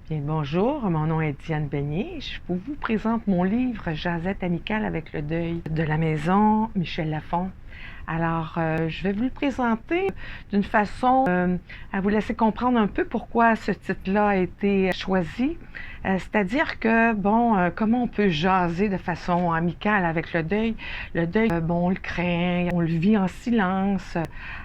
Bien, bonjour, mon nom est Diane Beignet. Je vous présente mon livre Jazette amicale avec le deuil de la maison Michel Lafon. Alors, je vais vous le présenter d'une façon à vous laisser comprendre un peu pourquoi ce titre-là a été choisi. C'est-à-dire que, comment on peut jaser de façon amicale avec le deuil? Le deuil, on le craint, on le vit en silence.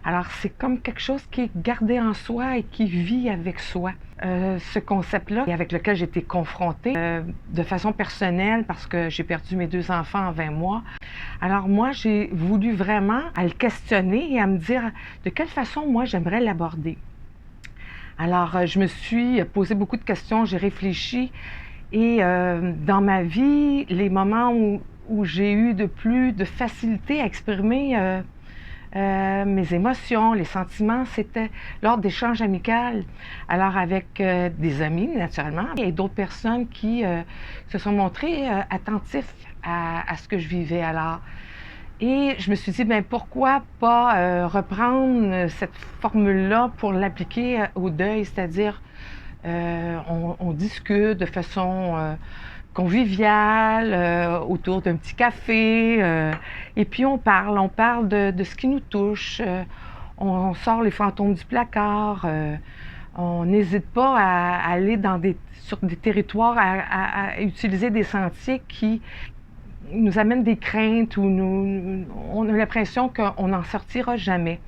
Alors, c'est comme quelque chose qui est gardé en soi et qui vit avec soi. Ce concept-là, avec lequel j'ai été confrontée de façon personnelle parce que j'ai perdu mes 2 enfants en 20 mois. Alors moi, j'ai voulu vraiment à le questionner et à me dire de quelle façon moi j'aimerais l'aborder. Alors, je me suis posé beaucoup de questions, j'ai réfléchi et dans ma vie, les moments où j'ai eu de plus de facilité à exprimer mes émotions, les sentiments, c'était lors d'échanges amicaux. Alors avec des amis, naturellement, et d'autres personnes qui se sont montrées attentifs à ce que je vivais alors. Et je me suis dit, pourquoi pas reprendre cette formule-là pour l'appliquer au deuil, c'est-à-dire on discute de façon conviviale, autour d'un petit café, et puis on parle de ce qui nous touche, on sort les fantômes du placard, on n'hésite pas à aller sur des territoires, à utiliser des sentiers qui nous amènent des craintes ou on a l'impression qu'on n'en sortira jamais.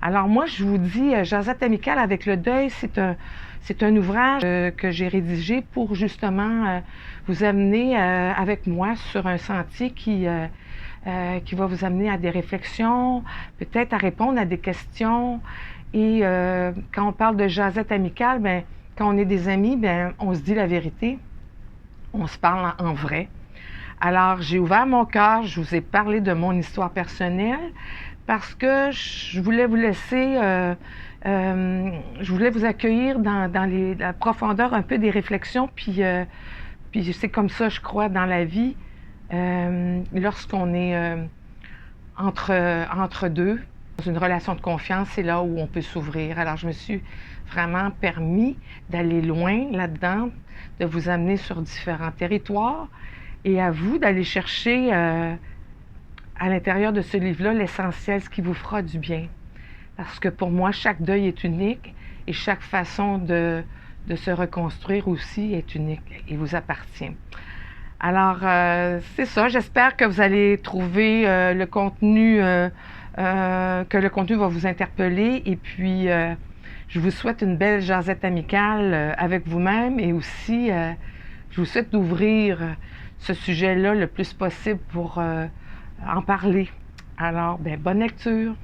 Alors moi, je vous dis, Jazette amicale avec le deuil, c'est un ouvrage que j'ai rédigé pour justement vous amener avec moi sur un sentier qui va vous amener à des réflexions, peut-être à répondre à des questions. Et quand on parle de Jazette amicale, quand on est des amis, on se dit la vérité, on se parle en vrai. Alors, j'ai ouvert mon cœur, je vous ai parlé de mon histoire personnelle parce que je voulais vous laisser, je voulais vous accueillir dans la profondeur un peu des réflexions, puis c'est comme ça, je crois, dans la vie, lorsqu'on est entre deux, dans une relation de confiance, c'est là où on peut s'ouvrir. Alors, je me suis vraiment permis d'aller loin là-dedans, de vous amener sur différents territoires, et à vous d'aller chercher à l'intérieur de ce livre-là l'essentiel, ce qui vous fera du bien. Parce que pour moi, chaque deuil est unique et chaque façon de se reconstruire aussi est unique et vous appartient. Alors, c'est ça. J'espère que vous allez trouver le contenu, que le contenu va vous interpeller. Et puis, je vous souhaite une belle jasette amicale avec vous-même et aussi, je vous souhaite d'ouvrir ce sujet-là le plus possible pour en parler. Alors, bonne lecture!